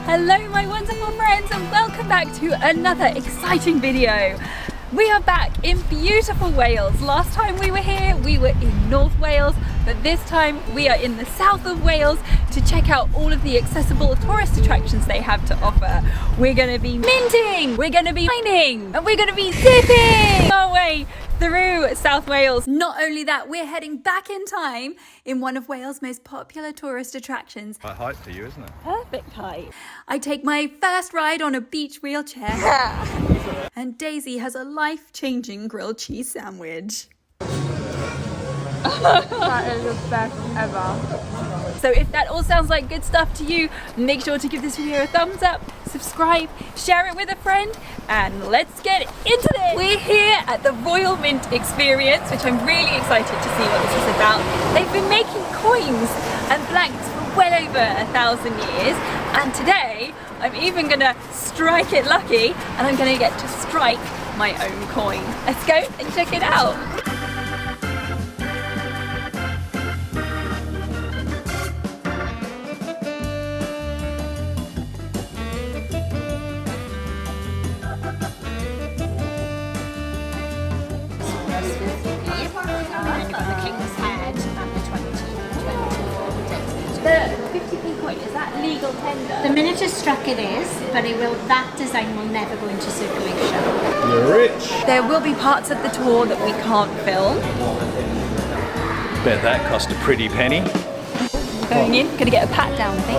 Hello my wonderful friends and welcome back to another exciting video. We are back in beautiful Wales. Last time we were here we were in North Wales, but this time we are in the south of Wales to check out all of the accessible tourist attractions they have to offer. We're going to be minting, we're going to be mining, and we're going to be zipping our way through South Wales. Not only that, we're heading back in time in one of Wales' most popular tourist attractions. Quite height for you, isn't it? Perfect height. I take my first ride on a beach wheelchair and Daisy has a life-changing grilled cheese sandwich. That is the best ever. So if that all sounds like good stuff to you, make sure to give this video a thumbs up, subscribe, share it with a friend, and let's get into this! We're here at the Royal Mint Experience, which I'm really excited to see what this is about. They've been making coins and blanks for well over 1,000 years, and today I'm even gonna strike it lucky and I'm gonna get to strike my own coin. Let's go and check it out. The 50p coin, is that legal tender? The minute it's struck it is, but that design will never go into circulation. You're rich. There will be parts of the tour that we can't film. Bet that cost a pretty penny. Going in, gonna get a pat down, I think.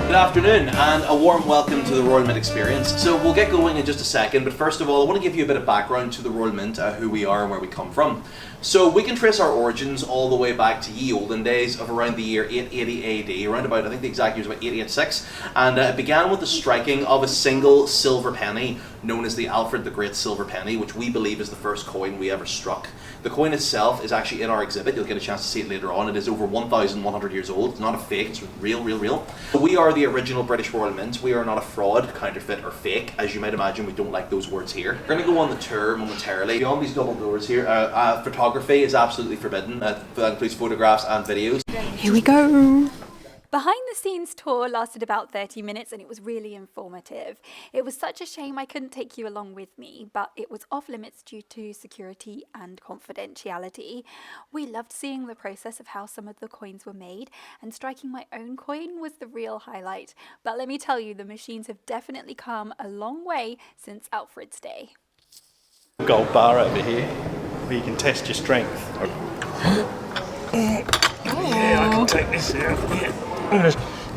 Good afternoon and a warm welcome to the Royal Mint Experience. So we'll get going in just a second, but first of all I want to give you a bit of background to the Royal Mint, who we are and where we come from. So we can trace our origins all the way back to ye olden days of around the year 880 AD, around about, I think the exact year is about 886, and it began with the striking of a single silver penny known as the Alfred the Great Silver Penny, which we believe is the first coin we ever struck. The coin itself is actually in our exhibit. You'll get a chance to see it later on. It is over 1,100 years old. It's not a fake, it's real. We are the original British Royal Mint. We are not a fraud, counterfeit or fake. As you might imagine, we don't like those words here. We're going to go on the tour momentarily. Beyond these double doors here, photography is absolutely forbidden. That includes photographs and videos. Here we go. Behind the scenes tour lasted about 30 minutes and it was really informative. It was such a shame I couldn't take you along with me, but it was off limits due to security and confidentiality. We loved seeing the process of how some of the coins were made, and striking my own coin was the real highlight. But let me tell you, the machines have definitely come a long way since Alfred's day. Gold bar over here, where you can test your strength. Yeah, I can take this here. Yeah.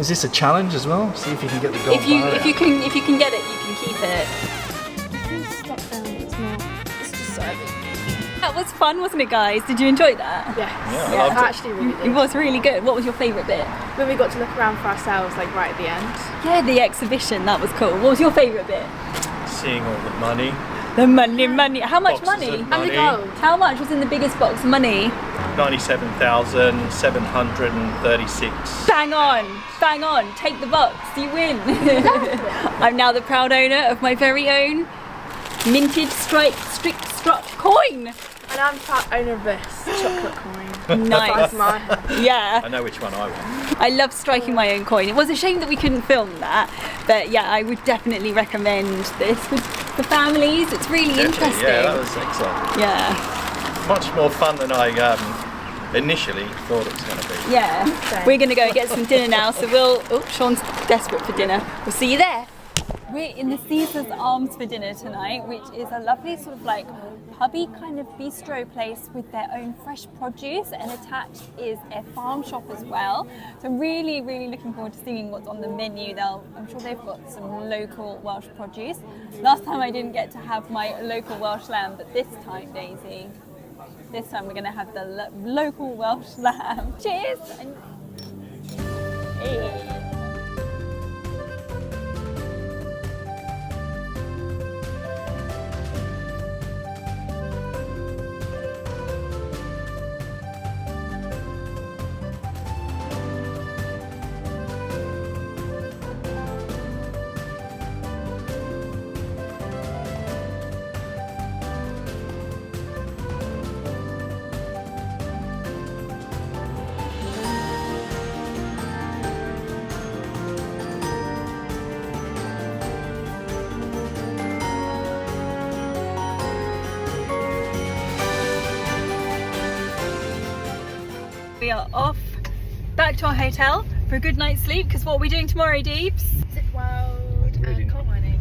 Is this a challenge as well? See if you can get the gold bar out. If you can get it, you can keep it. That was fun, wasn't it, guys? Did you enjoy that? Yes. Yeah, I Yeah, loved it. actually really It did. was really good. What was your favourite bit? When we got to look around for ourselves, like right at the end. Yeah, the exhibition. That was cool. What was your favourite bit? Seeing all the money. The money. How much Boxes money? of And the gold. How much was in the biggest box? Money. 97,736. Bang on. Take the box. You win. I'm now the proud owner of my very own minted strict struck coin. And I'm proud owner of this chocolate coin. Nice. That's mine. Yeah. I know which one I want. I love striking my own coin. It was a shame that we couldn't film that, but yeah, I would definitely recommend this with the families. It's really interesting. Yeah, that was excellent. Yeah. Much more fun than I initially thought it was going to be. Yeah. We're going to go get some dinner now, so Shaun's desperate for dinner. We'll see you there. We're in the Caesar's Arms for dinner tonight, which is a lovely sort of like pubby kind of bistro place with their own fresh produce, and attached is a farm shop as well. So I'm really looking forward to seeing what's on the menu. I'm sure they've got some local Welsh produce. Last time I didn't get to have my local Welsh lamb, but this time, Daisy, this time we're going to have the local Welsh lamb. Cheers! Hey. We are off back to our hotel for a good night's sleep, because what are we doing tomorrow, Deeps? Zip World and coal mining.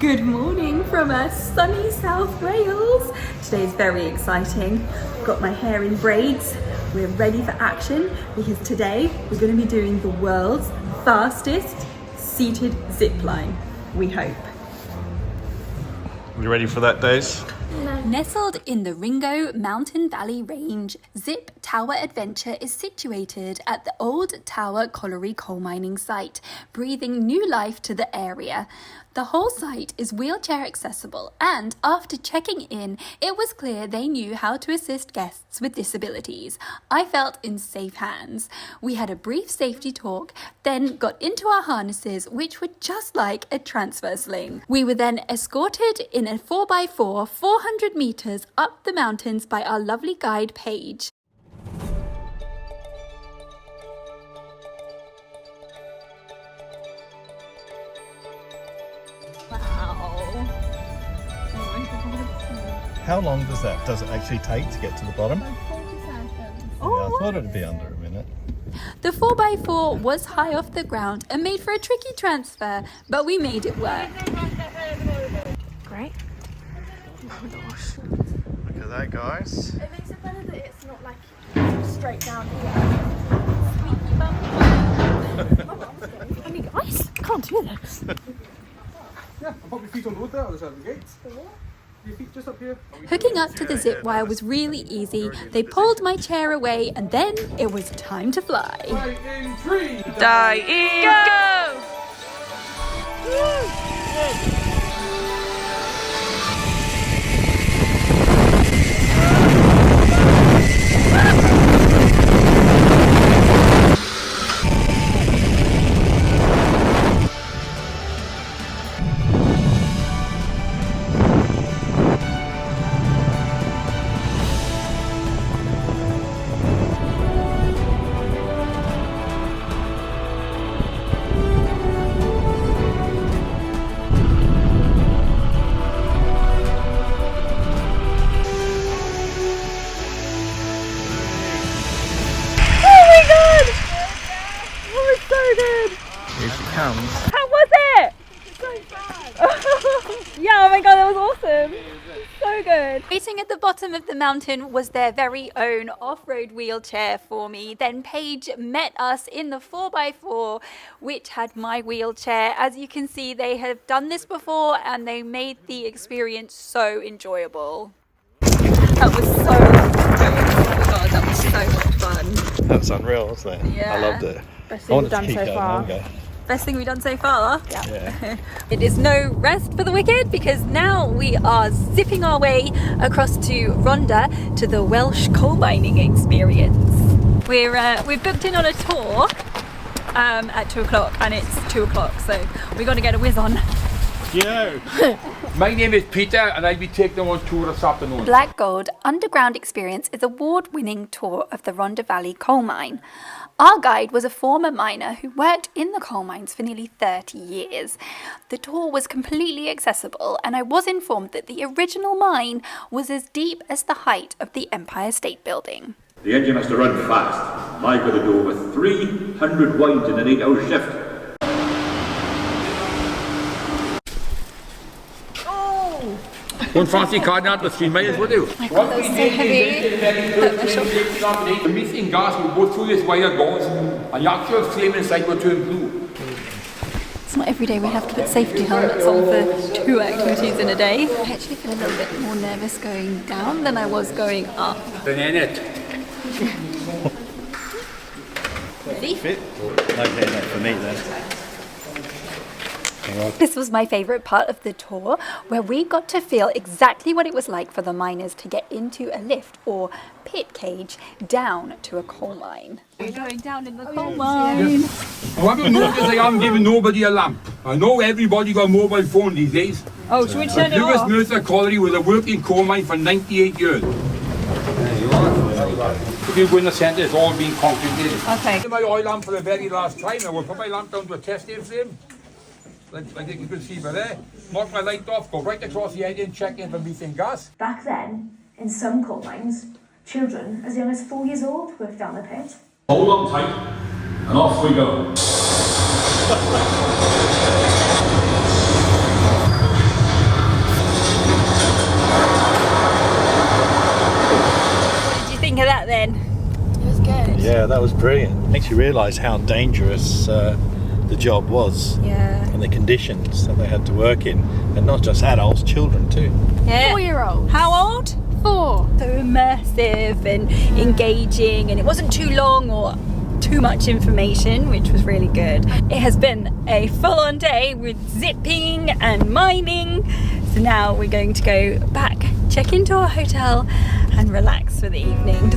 Good morning from sunny South Wales. Today's very exciting. Got my hair in braids. We're ready for action because today we're going to be doing the world's fastest seated zip line, we hope. You ready for that, Days? Nestled in the Creigiau Mountain Valley Range, Zip Tower Adventure is situated at the Old Tower Colliery coal mining site, breathing new life to the area. The whole site is wheelchair accessible, and after checking in, it was clear they knew how to assist guests with disabilities. I felt in safe hands. We had a brief safety talk, then got into our harnesses, which were just like a transfer sling. We were then escorted in a 4x4 400 meters up the mountains by our lovely guide Paige. How long does it actually take to get to the bottom? 40 seconds. Yeah, I thought it'd be under a minute. The 4x4 was high off the ground and made for a tricky transfer, but we made it work. Great. Oh my gosh. Look at that, guys. It makes it better that it's not like straight down here. I mean, guys, I can't do this. Yeah, I'll pop your feet on the wood there, other side of the gates. Your feet just up here. Hooking up to the zip wire was really easy. They pulled my chair away and then it was time to fly. In 3. Die in, go! Here she comes. How was it? So fast. Yeah, oh my god, that was awesome. So good. Waiting at the bottom of the mountain was their very own off-road wheelchair for me. Then Paige met us in the 4x4, which had my wheelchair. As you can see, they have done this before and they made the experience so enjoyable. That was so good. Oh my god, that was so much fun. That was unreal, wasn't it? Yeah. I loved it. Best I thing wanted we've to done keep so going far. longer. Best thing we've done so far. Yeah. It is no rest for the wicked because now we are zipping our way across to Rhondda to the Welsh coal mining experience. We've booked in on a tour at 2 o'clock and it's 2 o'clock, so we've got to get a whiz on. Yeah. My name is Peter and I'll be taking them on tour this afternoon. Black Gold Underground Experience is an award-winning tour of the Rhondda Valley coal mine. Our guide was a former miner who worked in the coal mines for nearly 30 years. The tour was completely accessible and I was informed that the original mine was as deep as the height of the Empire State Building. The engine has to run fast. I've got to do over 300 winds in an 8-hour shift. Don't fancy carrying out the 3 miles, would you? My god, that was so heavy. The methane gas will go through this wire gauze and the actual flame inside will turn blue. It's not every day we have to put safety helmets on for 2 activities in a day. I actually feel a little bit more nervous going down than I was going up. Then in it. Ready? Fit? Okay, no, for me then. This was my favourite part of the tour, where we got to feel exactly what it was like for the miners to get into a lift or pit cage down to a coal mine. We're going down in the coal mine. What you'll notice I haven't given nobody a lamp. I know everybody got a mobile phone these days. Oh, should we turn it Lewis off? Mercer Colliery was a working coal mine for 98 years. There you are. If you go in the centre, it's all been concreted. Okay. My oil lamp for the very last time. I will put my lamp down to a testing frame. Like you can see by there. Knock my light off, go right across the engine, check in for methane gas. Back then, in some coal mines, Children as young as 4 years old worked down the pit. Hold on tight, and off we go. What did you think of that then? It was good. Yeah, that was brilliant. Makes you realise how dangerous the job was. Yeah. And the conditions that they had to work in. And not just adults, children too. Yeah. 4-year-olds. How old? 4. So immersive and engaging, and it wasn't too long or too much information, which was really good. It has been a full-on day with zipping and mining. So now we're going to go back, check into our hotel and relax for the evening.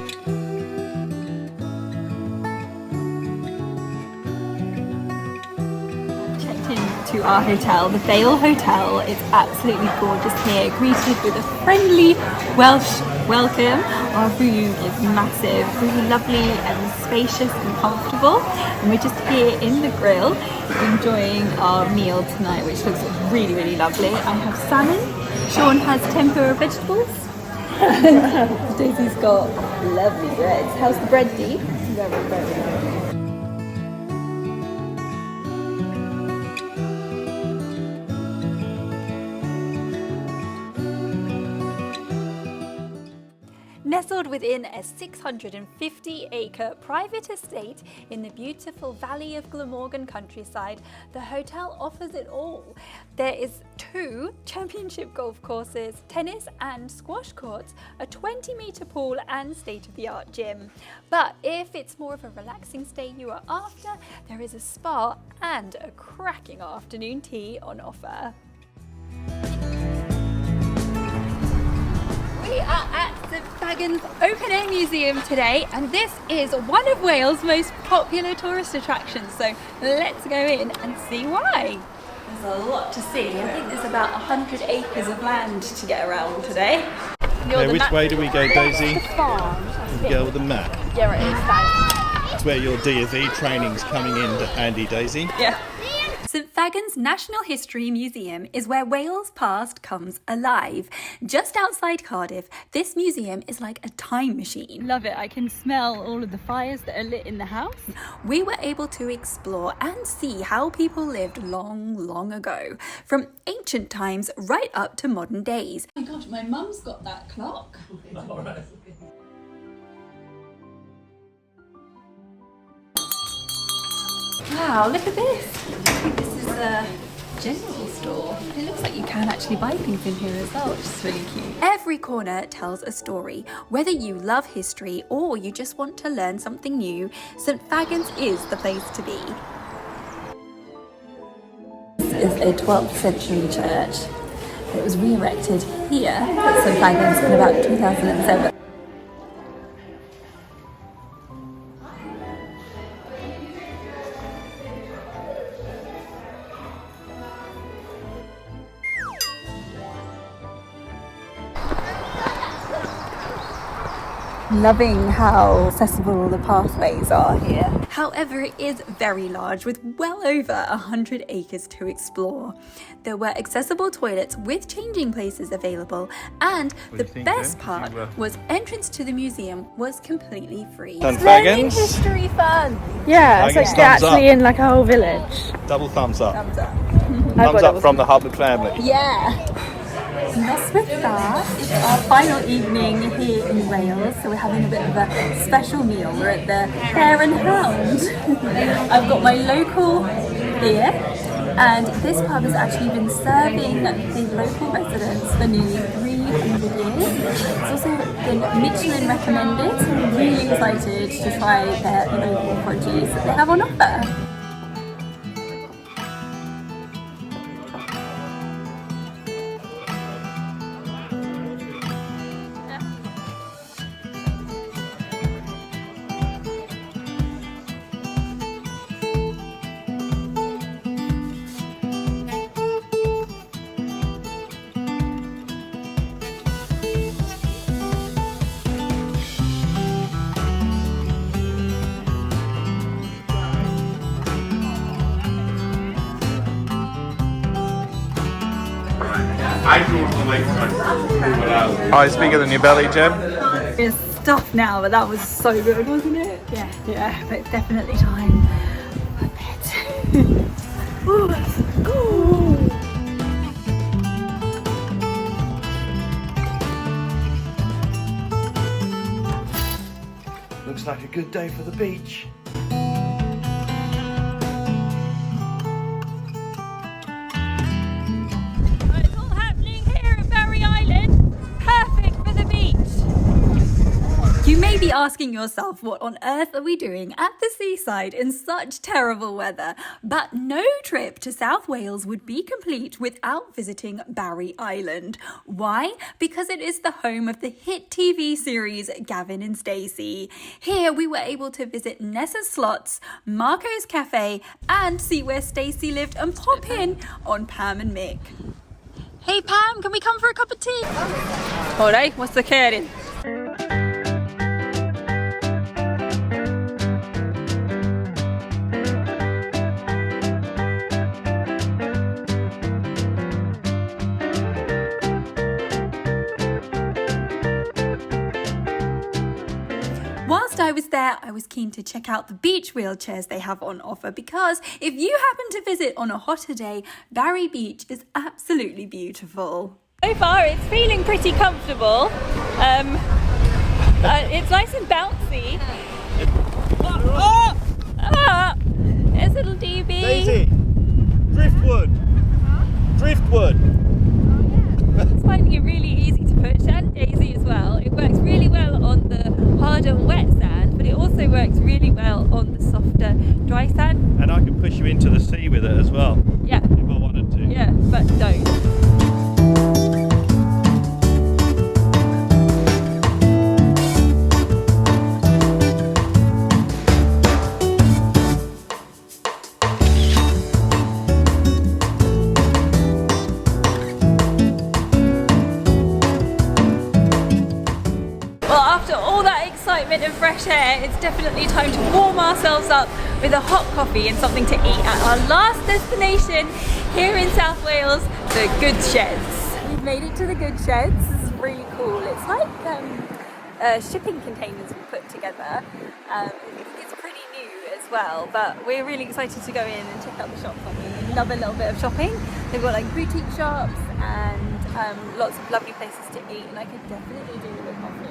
To our hotel, the Vale Hotel. It's absolutely gorgeous here, greeted with a friendly Welsh welcome. Our room is massive, really lovely and spacious and comfortable, and we're just here in the grill enjoying our meal tonight, which looks really, really lovely. I have salmon, Shaun has tempura vegetables, and Daisy's got lovely breads. How's the bread, Dee? Very, very good. Nestled within a 650-acre private estate in the beautiful Valley of Glamorgan countryside, the hotel offers it all. There is 2 championship golf courses, tennis and squash courts, a 20-metre pool and state-of-the-art gym. But if it's more of a relaxing stay you are after, there is a spa and a cracking afternoon tea on offer. We are at the Fagans Open Air Museum today, and this is one of Wales' most popular tourist attractions, so let's go in and see why. There's a lot to see. I think there's about 100 acres of land to get around today. Now, which way do we go, Daisy? The farm. We go with the map. Yeah, it is. That's where your D&E training's coming in handy, Daisy. Yeah. St Fagans National History Museum is where Wales' past comes alive. Just outside Cardiff, this museum is like a time machine. Love it. I can smell all of the fires that are lit in the house. We were able to explore and see how people lived long, long ago, from ancient times right up to modern days. Oh my gosh, my mum's got that clock. Wow, look at this. I think this is a general store. It looks like you can actually buy things in here as well, which is really cute. Every corner tells a story. Whether you love history or you just want to learn something new, St Fagans is the place to be. This is a 12th century church. It was re-erected here at St Fagans in about 2007. Loving how accessible the pathways are here. However, it is very large with well over 100 acres to explore. There were accessible toilets with changing places available, and the best part was entrance to the museum was completely free. Fagans. History fun. Yeah, it's like they're actually in like a whole village. Double thumbs up. Thumbs up. Thumbs up from the Hubbard family. Yeah. And that's with that. It's our final evening here in Wales, so we're having a bit of a special meal. We're at the Hare and Hounds. I've got my local beer, and this pub has actually been serving the local residents for nearly 300 years. It's also been Michelin recommended, so I'm really excited to try their local produce that they have on offer. Eyes bigger than your belly, Jeb. It's stuff now, but that was so good, wasn't it? Yeah, yeah, but it's definitely time for bed. Ooh, let's go. Looks like a good day for the beach. It's all happening here at Barry Island. Perfect for the beach. You may be asking yourself, what on earth are we doing at the seaside in such terrible weather? But no trip to South Wales would be complete without visiting Barry Island. Why? Because it is the home of the hit TV series Gavin and Stacey. Here we were able to visit Nessa's Slots, Marco's Cafe, and see where Stacey lived and pop in on Pam and Mick. Hey Pam, can we come for a cup of tea? Alright, what's the caring? Whilst I was there, I was keen to check out the beach wheelchairs they have on offer, because if you happen to visit on a hotter day, Barry Beach is absolutely beautiful. So far it's feeling pretty comfortable. It's nice and bouncy. There's little DB. Daisy! Driftwood! Driftwood! It's finding it really easy to push, and Daisy as well. It works really well on the harder wet sand, but it also works really well on the softer dry sand. And I can push you into the sea with it as well. Yeah. If I wanted to. Yeah, but don't. And fresh air, it's definitely time to warm ourselves up with a hot coffee and something to eat at our last destination here in South Wales, the Goodsheds. We've made it to the Goodsheds. This is really cool. It's like shipping containers put together. It's pretty new as well, but we're really excited to go in and check out the shops. We love a little bit of shopping. They've got like boutique shops and lots of lovely places to eat, and I could definitely do with a coffee.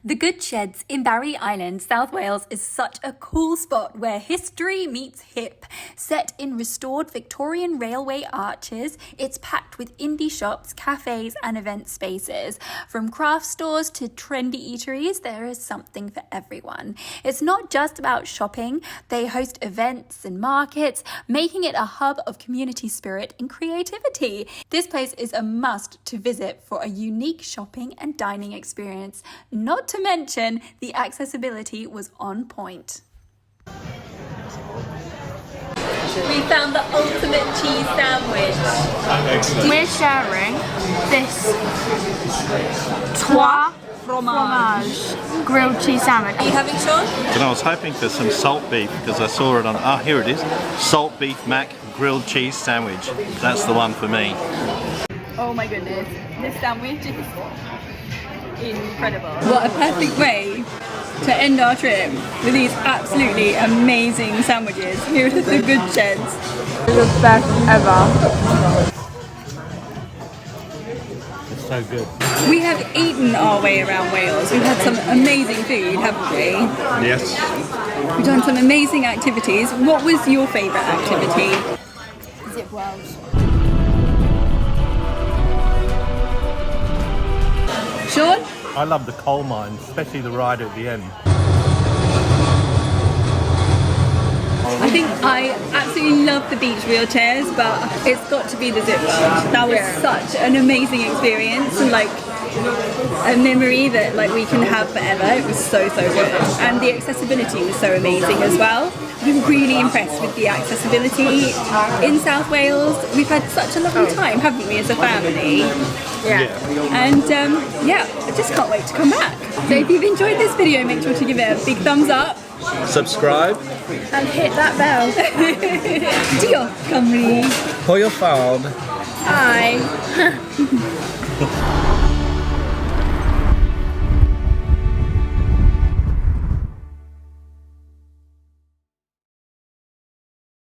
The Goodsheds in Barry Island, South Wales, is such a cool spot where history meets hip. Set in restored Victorian railway arches, it's packed with indie shops, cafes and event spaces. From craft stores to trendy eateries, there is something for everyone. It's not just about shopping. They host events and markets, making it a hub of community spirit and creativity. This place is a must to visit for a unique shopping and dining experience. Not to mention, the accessibility was on point. We found the ultimate cheese sandwich. We're sharing this Trois Fromage grilled cheese sandwich. Are you having, Shaun? And I was hoping for some salt beef because I saw it on, here it is, salt beef mac grilled cheese sandwich. That's the one for me. Oh my goodness, this sandwich is incredible. What a perfect way to end our trip with these absolutely amazing sandwiches here at the Goodsheds. The best ever. It's so good. We have eaten our way around Wales. We've had some amazing food, haven't we? Yes. We've done some amazing activities. What was your favourite activity? Zip Welsh. Shaun? I love the coal mine, especially the ride at the end. I think I absolutely love the beach wheelchairs, but it's got to be the Zip Welsh. That was such an amazing experience, and like a memory that like we can have forever. It was so good, and the accessibility was so amazing as well. We were really impressed with the accessibility in South Wales. We've had such a lovely time, haven't we, as a family? Yeah. And yeah, I just can't wait to come back. So if you've enjoyed this video, make sure to give it a big thumbs up. Subscribe. And hit that bell. Diolch, Cymru. Hwyl fawr. Bye.